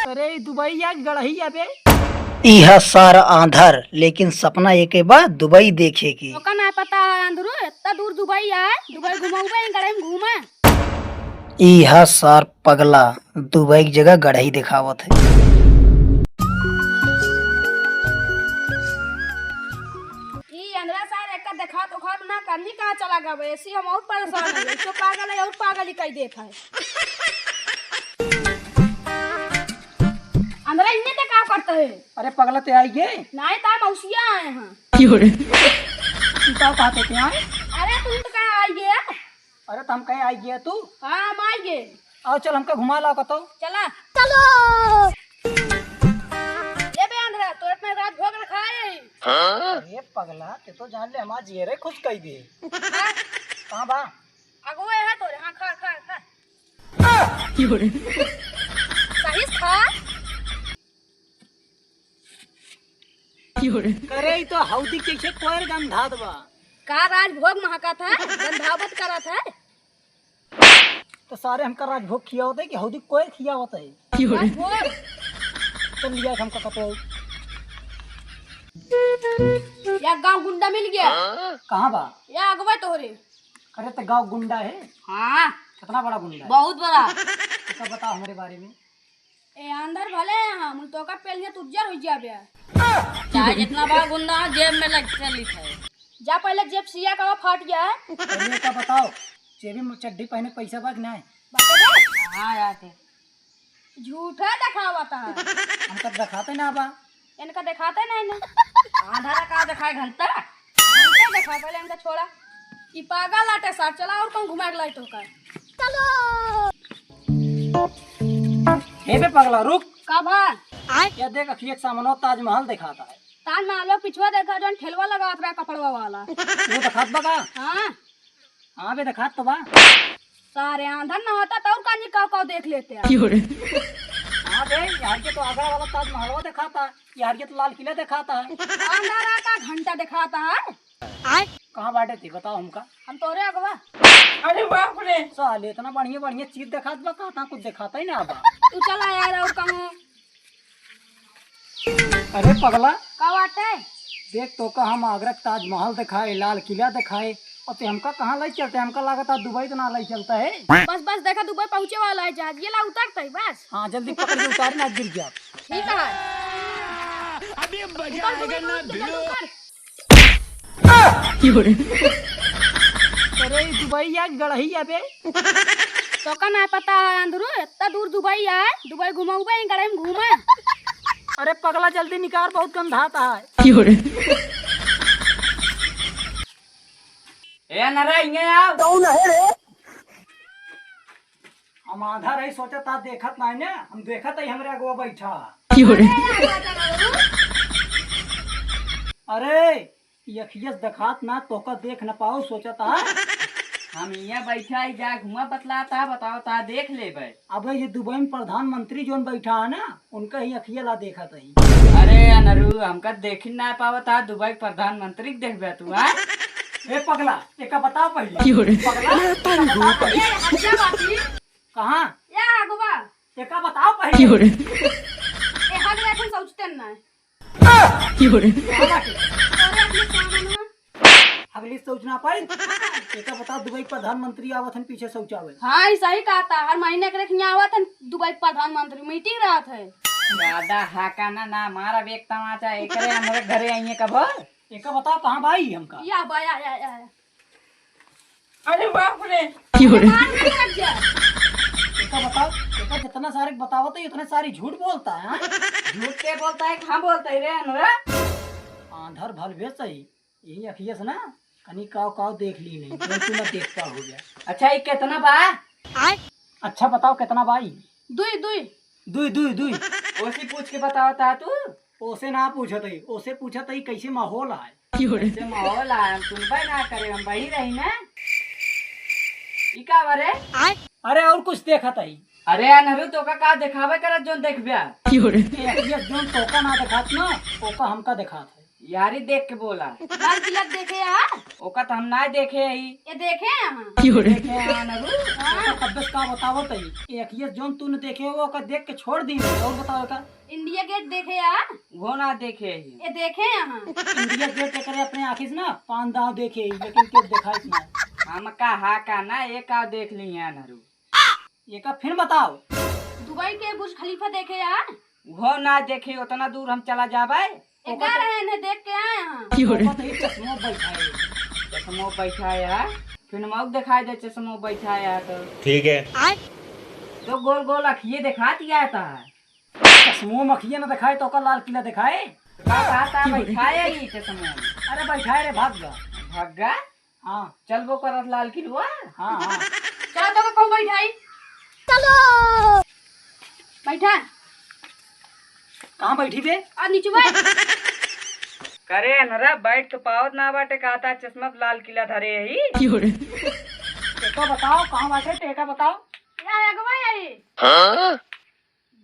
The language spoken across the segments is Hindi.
अरे दुबई या गड़ही अबे यह सारा आंधर लेकिन सपना एक बार दुबई देखेगी। तो का ना पता है अंदरू इतना दूर दुबई है, दुबई घुमाऊबे गड़े में घूमे। यह सार पगला दुबई की जगह गढ़ही दिखावत है। ई अंदरा सार एक देखा तो खात ना करनी कहां चला गए ऐसी हम और परेशान है तो पागल है और पागल ही कह देता है। अंदरा इन्हें तो क्या करते है? अरे पगला ते आई गे नहीं ता मौसिया आए हैं। तो कहते थे आए। अरे तुम तो कहाँ आई गया? अरे तुम कहीं आई गया तू हाँ हम आई गए। आओ चल हमका घुमा ला कतो। चला चलो ये बे अंदरा तो इतना रात भोग रखा है। अरे पगला ते तो जान ले हमार जेरे खुश कई दे कहां बा अगुए है तो हां खा खा खा सही खा। करे ई तो हौदी कैसे कोयर गंधात बा का राजभोग महका था गंधावत करा था। तो सारे हमका राजभोग खिया होते कि हौदी कोयर खिया होता है। राजभोग चल लिया हमका कतो। या गांव गुंडा मिल गया। कहां बा या अगवा तोरे। अरे तो गांव गुंडा है। हाँ कितना बड़ा गुंडा है? बहुत बड़ा। तो बताओ हमारे बारे में। ए अंदर भले हम तो का पहले तुझर हो जाबे चाहे जितना बड़ा गुंडा जेब में लग चली है जा पहले जेब सिया का फट गया है। पहले का बताओ जेबी में चड्डी पहने पैसा बाग ना है। हाँ यार झूठा दिखावता है हमका दिखाते ना बा इनका दिखाते नहीं ना आधा का दिखाए घंटा घंटा दिखा पहले इनका छोड़ा ई पागल लाटे साथ चला और कौन घुमा के लाई तो का चलो हे बे पगला रुक का भाई ये देख अखियक सामने ताजमहल दिखाता है। ताजमहल लो पिछवा देखा जो ठेलवा लगा रहा कपड़वा वाला। वो दिखात बा का? हाँ हाँ बे दिखात तो बा। सारे आंधर न होता तो और कानी का देख लेते हैं। हाँ बे यार के तो आगरा वाला ताजमहल दिखाता है, यार के तो लाल किला दिखाता है। अंधारा का घंटा दिखाता है। कहाँ बाटे थी बताओ हमका। हम तोरे अगवा। अरे बाप रे साले इतना बढ़िया बढ़िया चीज दिखात बा कहता कुछ दिखाता ही ना बा। तू चला यार और कहूँ अरे पगला का बात है? देख तो का हम आगरा का ताजमहल दिखाए लाल किला दिखाए और ते हमका कहाँ लाई चलते हमका लागता दुबई तो ना लाई चलता है। बस बस देखा दुबई पहुँचे वाला है जहाज ये ला उतरता है बस। हाँ जल्दी पकड़ के उतार ना गिर गया। ठीक है अभी बजा अरे दुबई या गड़ही अबे तो का ना पता है अंदरू इतना दूर दुबई है दुबई घुमाऊबे गड़े में घूमे। अरे पगला जल्दी निकाल बहुत गंधाता है। ए नरा इंगे आओ कौन है रे? हम आधा रही सोचा था देखत नहीं ने हम देखत ही हमरे अगवा बैठा। अरे यखियस दिखात ना तोका देख न पाओ सोचा था। हम यहाँ बैठा ही जा घुमा बतलाता बताओ ता देख ले बे। अब ये दुबई में प्रधानमंत्री जोन बैठा है ना उनका ही अखिया ला देखा था। अरे अनरू हमका देख ना पावता दुबई प्रधानमंत्री के देखबे तू आ ए पगला एका बताओ पहले पगला कहाँ या अगवा एका बताओ पहले ए हग रखन सोचते ना अगली सोचना पाई एका बताओ दुबई प्रधानमंत्री आवत हन पीछे शौचावे। हाँ ऐसा ही कहा था हर महीने के रखने आवा था दुबई प्रधानमंत्री मीटिंग रहा था। ज्यादा हाकाना ना मारा बेक तमाचा एकरे हमरे घरे आइए कब। एका बताओ कहाँ भाई हमका। या बाया या अरे बाप रे एका बताओ एका जितना सारे बतावत है उतने सारी झूठ बोलता है। हाँ? झूठ के बोलता है कहाँ बोलता है रे अनरा। आंधर भल भेज सही यही अखियस ना कनी काव काव देख ली नहीं तो तू ना देख पा हो गया। अच्छा ये कितना बा? अच्छा बताओ कितना भाई। दुई दुई दुई दुई दुई ओसी पूछ के बतावता तू। ओसे ना पूछत है ओसे पूछत है कैसे माहौल है। ऐसे माहौल है तुम भाई ना करे हम वही रही ना ई का बारे। अरे और कुछ देखत है। अरे अनहरू तो का दिखावे करत जोन देखबिया। जोन तोका ना दिखात ना ओका हमका दिखात है। यारी देख के बोला। लाल किला देखे यार, ओका तो हम ना देखे ही। ये देखे यहाँ। देखे हैं अनरू। तब्बस का बतावो तई एक ये जोन तूने देखे वो का देख के छोड़ दी और बताओ का इंडिया गेट देखे यार, वो ना देखे ही। ये देखे यहाँ। इंडिया गेट करे अपने आँखी से ना 5 दाव देखे ही, लेकिन क्यों देखा इसमें हम का का ना एक आव देख ली है अनरू। ये का फिर बताओ। दुबई के बुर्ज खलीफा देखे यार, वो ना देखे, उतना दूर हम चला जाबे। ये कह रहे हैं देख के आए यहाँ। ओका तो ये चश्मा बैठाए चश्मो बैठा है, फिर मऊ दिखाई दे चश्मो बैठा है तो ठीक है। तो गोल गोल अखिए दिखा दिया था। चश्मो मखिया ना दिखाए तो का लाल किला दिखाए। का आता बैठाया ही चश्मो। अरे बैठाए रे भाग जा। भग्गा हाँ चल वो करत लाल किलवा। हाँ हाँ चलो तो कौन बैठाई, चलो बैठा। कहाँ बैठी बे? और नीचे बैठ। करे नरा बैठ तो पावत ना बाटे कहता चश्मा लाल किला धरे ही। टेका बताओ कहाँ बैठे, टेका बताओ। या अगवा आई।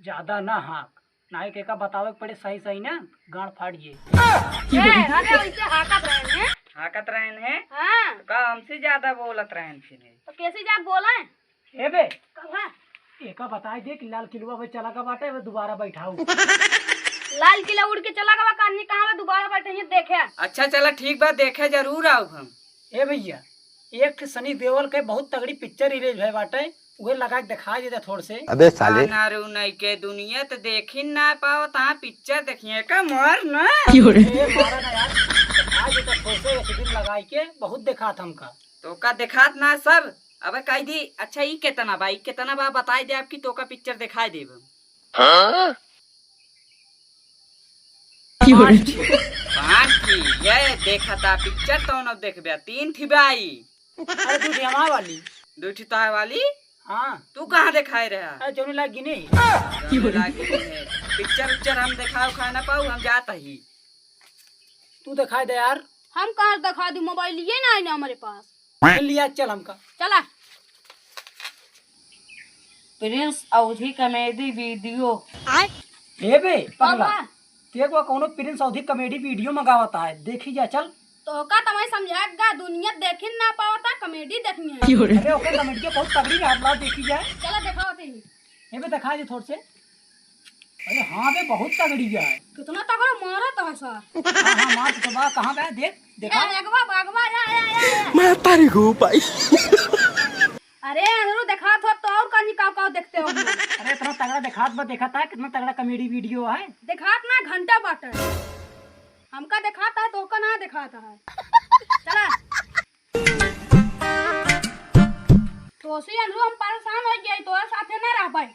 ज्यादा ना हाँक ना ही टेका बतावे पड़े सही सही ना गाड़ फाड़िए। अरे वैसे हाकत रहे हैं। हाकत रहन है हाँ तो का हमसे ज्यादा बोलत रहन फिर। तो कैसे जाके बोला है ए बे कहा एका बताए दे कि लाल किलवा पे चला का बाटे वे दोबारा बैठाऊ। लाल किला उड़ के चला गवा कानी कहाँ में दोबारा बैठे हैं देखे। अच्छा चला ठीक बात देखे जरूर आओ हम। ए भैया एक सनी देओल के बहुत तगड़ी पिक्चर रिलीज भय बाटे, उहे लगा के दिखाई देता थोड़ से। अबे साले नारू नहीं के दुनिया तो देखी ना पाओ ता पिक्चर देखिए का मर ना। ए मारा ना यार, आज तो थोड़ से एक दिन लगाई के बहुत देखा था हमका। तो का दिखात ना सब। अब कही दी अच्छा ई कितना भाई कितना बा बताई दे आपकी तो का पिक्चर दिखाई देब। पांच थी ये देखा था पिक्चर तो न देखबे 3 थी भाई। अरे तू ड्रामा वाली। 2 थी तार वाली। हाँ तू कहाँ दिखाई रहा? अरे जोनी लगी नहीं। पिक्चर उच्चर हम दिखाओ खा ना पाऊ हम जाता ही। तू दिखाई दे यार। हम कहाँ दिखा दी, मोबाइल लिए ना आई ना हमारे पास। फिर लिया चल हमका। चला प्रिंस अवधि कॉमेडी वीडियो। ए बे पगला बाबा तेरे को कोनो प्रिंस अवधि कॉमेडी वीडियो मंगावता है, देखी जा चल। तो का तुम्हें समझाएगा दुनिया देख ना पावता कॉमेडी देखनी है। अरे ओके कॉमेडी बहुत तगड़ी है, आप देखी जाए। चला दिखाओ थे ए बे दिखा दे थोड़ से। अरे हाँ बे बहुत तगड़ी है। कितना तगड़ा मारा था सर। हाँ हाँ मार तो बा कहाँ बे देख देखा। अगवा बागवा या। मैं तारी को पाई। अरे अनरू देखा तो और कहीं का देखते हो। अरे इतना तगड़ा दिखात बा देखा था कितना तगड़ा कॉमेडी वीडियो है। दिखात ना घंटा बाटे हमका दिखाता है तो का ना दिखाता है। चला तो सी अनरू हम परेशान हो गए तो साथे ना रह पाए।